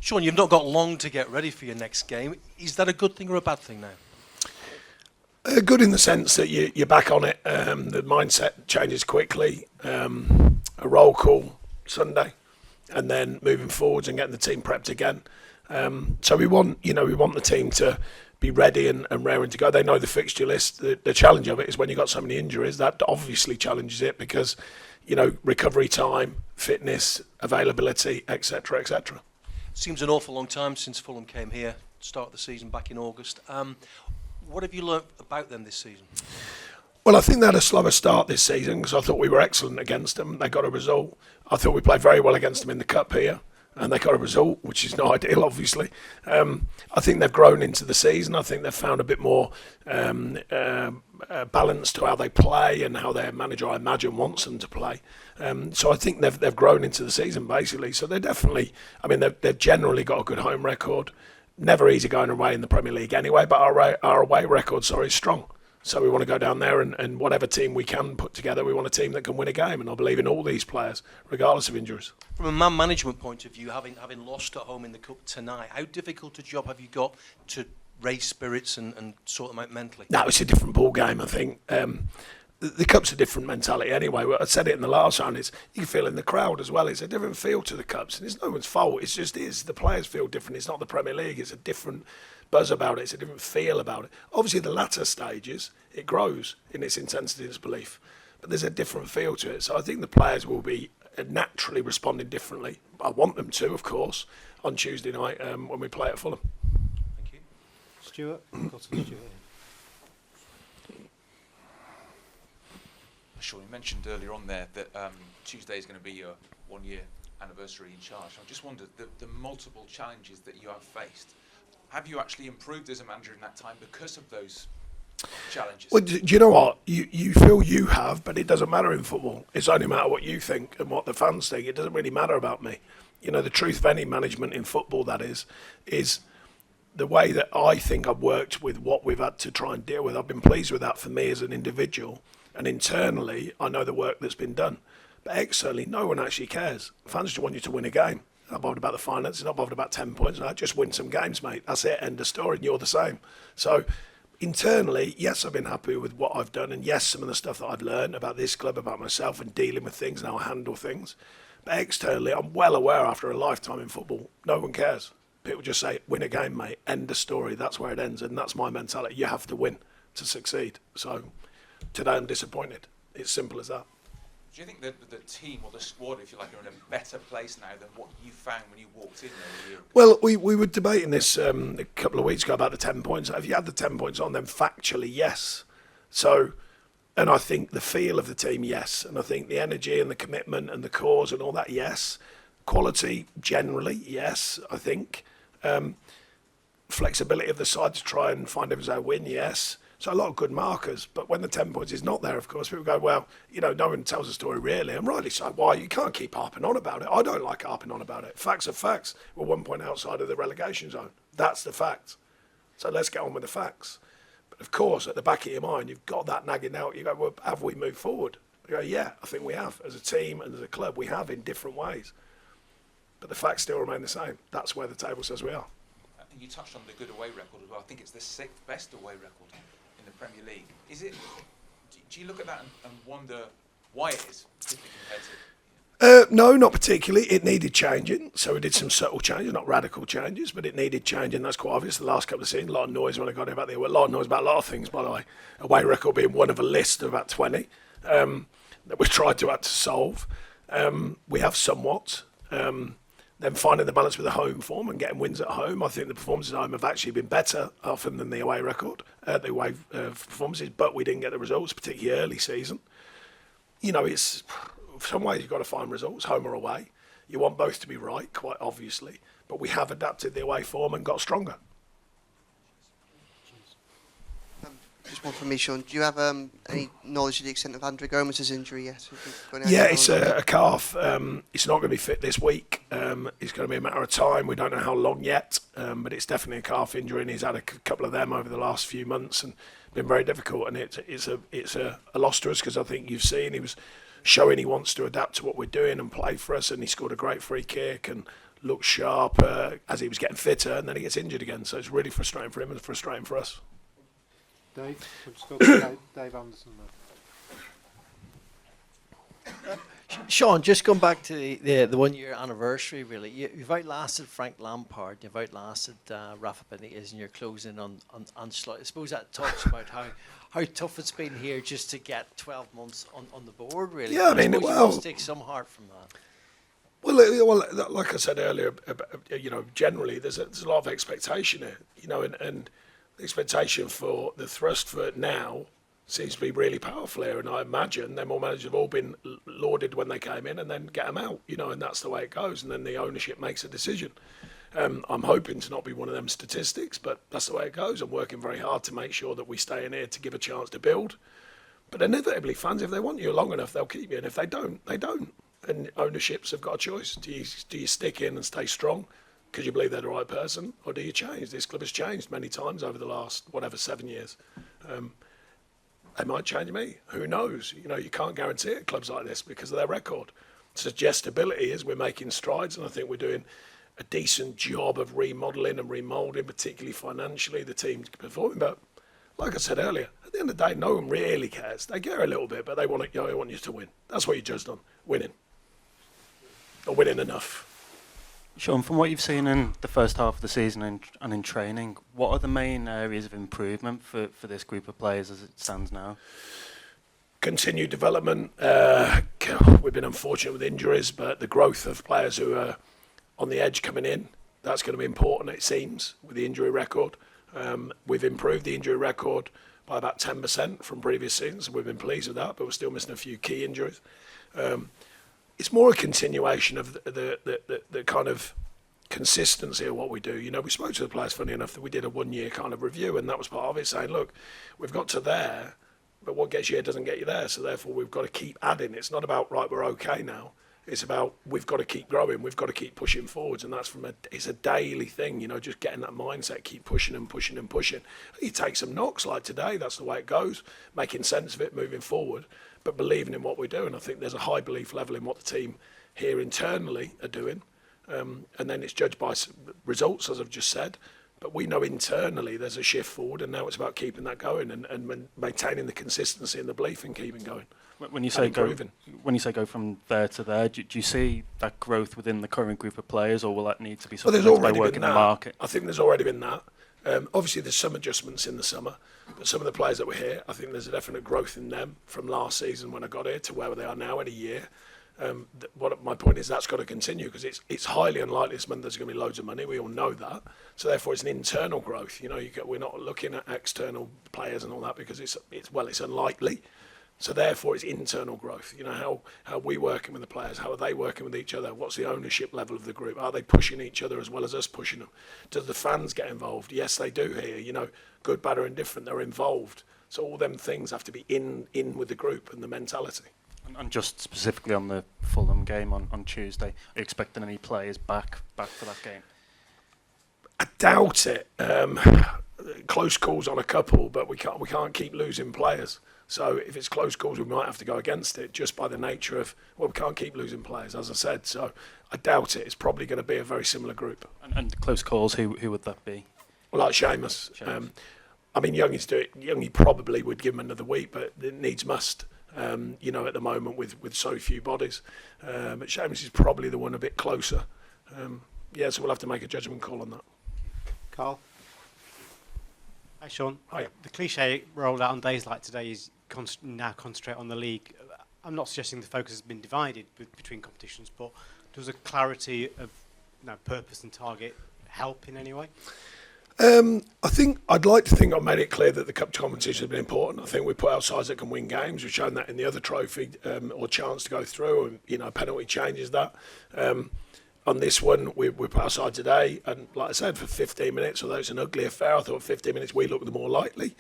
Sean, you've not got long to get ready for your next game. Is that a good thing or a bad thing now? Good in the sense that you're back on it. The mindset changes quickly. A roll call Sunday, and then moving forwards and getting the team prepped again. So we want the team to be ready and raring to go. They know the fixture list. The challenge of it is when you've got so many injuries, that obviously challenges it because, recovery time, fitness, availability, etc., etc. Seems an awful long time since Fulham came here, start of the season back in August. What have you learnt about them this season? Well, I think they had a slower start this season because I thought we were excellent against them. They got a result. I thought we played very well against them in the Cup here, and they got a result, which is not ideal, obviously. I think they've grown into the season. I think they've found a bit more balance to how they play and how their manager, I imagine, wants them to play. So I think they've grown into the season, basically. So they're definitely, they've generally got a good home record. Never easy going away in the Premier League anyway, but our away record, is strong. So we want to go down there and whatever team we can put together, we want a team that can win a game. And I believe in all these players, regardless of injuries. From a man management point of view, having lost at home in the Cup tonight, how difficult a job have you got to raise spirits and sort them out mentally? No, it's a different ball game, I think. The Cup's a different mentality anyway. I said it in the last round. You can feel in the crowd as well. It's a different feel to the Cups. And it's no one's fault. It's just the players feel different. It's not the Premier League. It's a different buzz about it. It's a different feel about it. Obviously, the latter stages, it grows in its intensity and its belief. But there's a different feel to it. So I think the players will be naturally responding differently. I want them to, of course, on Tuesday night when we play at Fulham. Thank you. Stuart? Got to Stuart. Sean, you mentioned earlier on there that Tuesday is going to be your 1 year anniversary in charge. I just wondered, the multiple challenges that you have faced, have you actually improved as a manager in that time because of those challenges? Well, do you know what? You feel you have, but it doesn't matter in football. It's only matter what you think and what the fans think. It doesn't really matter about me. The truth of any management in football, that is the way that I think I've worked with what we've had to try and deal with. I've been pleased with that for me as an individual. And internally, I know the work that's been done. But externally, no one actually cares. Fans just want you to win a game. Not bothered about the finances, not bothered about 10 points. No, just win some games, mate. That's it, end of story, and you're the same. So internally, yes, I've been happy with what I've done. And yes, some of the stuff that I've learned about this club, about myself and dealing with things and how I handle things. But externally, I'm well aware after a lifetime in football, no one cares. People just say, win a game, mate, end of story. That's where it ends. And that's my mentality. You have to win to succeed. So today I'm disappointed. It's simple as that. Do you think that the team or the squad, if you like, are in a better place now than what you found when you walked in there a year ago? Well, we were debating this a couple of weeks ago about the 10 points. If you had the 10 points on, then factually, yes. So, and I think the feel of the team, yes. And I think the energy and the commitment and the cause and all that, yes. Quality, generally, yes, I think. Flexibility of the side to try and find a win, yes. So a lot of good markers, but when the 10 points is not there, of course, people go, well, no one tells the story really, and rightly so. Why? You can't keep harping on about it. I don't like harping on about it. Facts are facts. We're 1 point outside of the relegation zone. That's the fact. So let's get on with the facts. But of course, at the back of your mind, you've got that nagging out. You go, well, have we moved forward? You go, yeah, I think we have. As a team and as a club, we have in different ways. But the facts still remain the same. That's where the table says we are. I think you touched on the good away record as well. I think it's the 6th best away record in the Premier League. Is it? Do you look at that and wonder why it is, particularly compared to? No, not particularly. It needed changing, so we did some subtle changes, not radical changes, but it neaded changing. That's quite obvious. The last couple of seasons, a lot of noise when I got about the away. A lot of noise about a lot of things, by the way. Away record being one of a list of about 20 that we tried to solve. We have somewhat. Then finding the balance with the home form and getting wins at home. I think the performances at home have actually been better often than the away record, the away performances, but we didn't get the results, particularly early season. It's some ways you've got to find results, home or away. You want both to be right, quite obviously, but we have adapted the away form and got stronger. Just one from me, Sean. Do you have any knowledge of the extent of Andre Gomez's injury yet? Yeah, it's a calf. It's not going to be fit this week. It's going to be a matter of time. We don't know how long yet, but it's definitely a calf injury, and he's had a couple of them over the last few months and been very difficult. And it's a loss to us because I think you've seen he was showing he wants to adapt to what we're doing and play for us, and he scored a great free kick and looks sharp as he was getting fitter, and then he gets injured again. So it's really frustrating for him and frustrating for us. Dave, we'll just go to Dave Anderson now. Sean, just going back to the 1 year anniversary, really, you've outlasted Frank Lampard, you've outlasted Rafa Benitez, and you're closing on Ancelotti. I suppose that talks about how tough it's been here just to get 12 months on the board, really. Yeah, I mean, suppose you well, must take some heart from that. Well, like I said earlier, generally there's a lot of expectation here, and the expectation for the thrust for it now seems to be really powerful here, and I imagine them all managers have all been lauded when they came in and then get them out, and that's the way it goes, and then the ownership makes a decision. I'm hoping to not be one of them statistics, but that's the way it goes. I'm working very hard to make sure that we stay in here to give a chance to build. But inevitably, fans, if they want you long enough, they'll keep you, and if they don't, they don't. And ownerships have got a choice. Do you stick in and stay strong because you believe they're the right person, or do you change? This club has changed many times over the last, 7 years. They might change me. Who knows? You can't guarantee it at clubs like this because of their record. Suggestibility is we're making strides, and I think we're doing a decent job of remodelling and remoulding, particularly financially. The team's performing, but like I said earlier, at the end of the day, no one really cares. They care a little bit, but they want you to win. That's what you're judged on, winning. Or winning enough. Sean, from what you've seen in the first half of the season and in training, what are the main areas of improvement for this group of players as it stands now? Continued development. We've been unfortunate with injuries, but the growth of players who are on the edge coming in, that's going to be important, it seems, with the injury record. We've improved the injury record by about 10% from previous seasons. We've been pleased with that, but we're still missing a few key injuries. It's more a continuation of the kind of consistency of what we do. We spoke to the players, funny enough, that we did a 1 year kind of review, and that was part of it, saying, look, we've got to there, but what gets you here doesn't get you there, so therefore we've got to keep adding. It's not about, right, we're okay now. It's about, we've got to keep growing, we've got to keep pushing forwards, and that's it's a daily thing, just getting that mindset, keep pushing and pushing and pushing. You take some knocks like today, that's the way it goes, making sense of it, moving forward, but believing in what we do. And I think there's a high belief level in what the team here internally are doing, and then it's judged by results, as I've just said, but we know internally there's a shift forward, and now it's about keeping that going and maintaining the consistency and the belief and keeping going. When you say go from there to there, do you see that growth within the current group of players, or will that need to be something that's by working the market? I think there's already been that. Obviously, there's some adjustments in the summer, but some of the players that were here, I think there's a definite growth in them from last season when I got here to where they are now in a year. What my point is, that's got to continue, because it's highly unlikely this month there's going to be loads of money. We all know that. So therefore, it's an internal growth. We're not looking at external players and all that because it's unlikely. So therefore, it's internal growth. How are we working with the players? How are they working with each other? What's the ownership level of the group? Are they pushing each other as well as us pushing them? Does the fans get involved? Yes, they do here. Good, bad, or indifferent, they're involved. So all them things have to be in with the group and the mentality. And just specifically on the Fulham game on Tuesday, are you expecting any players back for that game? I doubt it. Close calls on a couple, but we can't keep losing players. So if it's close calls, we might have to go against it just by the nature of, we can't keep losing players, as I said. So I doubt it. It's probably going to be a very similar group. And close calls, who would that be? Well, like Seamus. Youngie probably would give him another week, but it needs must. At the moment with so few bodies. But Seamus is probably the one a bit closer. So we'll have to make a judgment call on that. Carl? Hi, Sean. Hi. The cliche rolled out on days like today is now concentrate on the league. I'm not suggesting the focus has been divided between competitions, but does a clarity of purpose and target help in any way? I'd like to think I made it clear that the cup competition has been important. I think we put our sides that can win games. We've shown that in the other trophy, or chance to go through, and penalty changes that. On this one, we put our side today, and like I said, for 15 minutes, although it's an ugly affair, I thought 15 minutes we looked the more likely.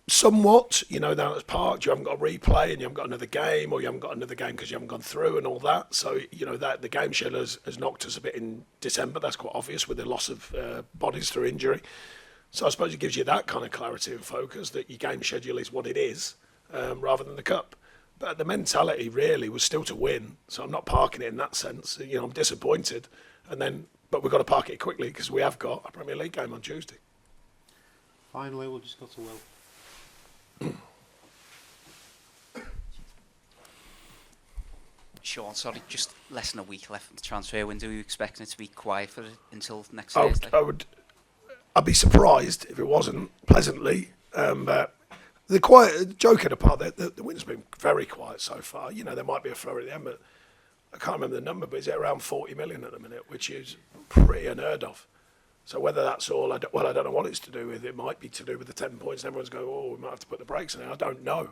Somewhat, down at the park, you haven't got a replay and you haven't got another game, or you haven't got another game because you haven't gone through and all that. So, that the game schedule has knocked us a bit in December. That's quite obvious with the loss of bodies through injury. So I suppose it gives you that kind of clarity and focus that your game schedule is what it is, rather than the cup. But the mentality really was still to win. So I'm not parking it in that sense. You know, I'm disappointed. But we've got to park it quickly because we have got a Premier League game on Tuesday. Finally, we'll just go to Will. Sean, sorry, just less than a week left in the transfer window. Are you expecting it to be quiet for until next Thursday? I'd be surprised if it wasn't pleasantly. But joking apart, the wind's been very quiet so far. You know, there might be a flurry at the end, but I can't remember the number, but is it around 40 million at the minute, which is pretty unheard of. So whether that's all, I don't know what it's to do with. It might be to do with the 10 points. And everyone's going, oh, we might have to put the brakes on it. I don't know.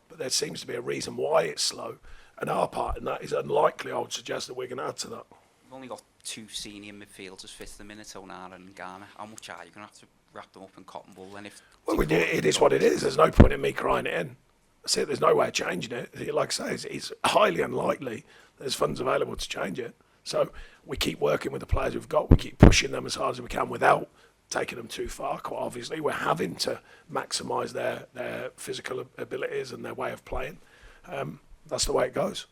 But there seems to be a reason why it's slow. And our part in that is unlikely, I would suggest, that we're going to add to that. We've only got 2 senior midfielders fit at the minute, Onana and Ghana. How much are you going to have to wrap them up in cotton wool? And It is what it is. There's no point in me crying it in. That's it. There's no way of changing it. Like I say, it's highly unlikely there's funds available to change it. So we keep working with the players we've got. We keep pushing them as hard as we can without taking them too far. Quite obviously, we're having to maximise their physical abilities and their way of playing. That's the way it goes.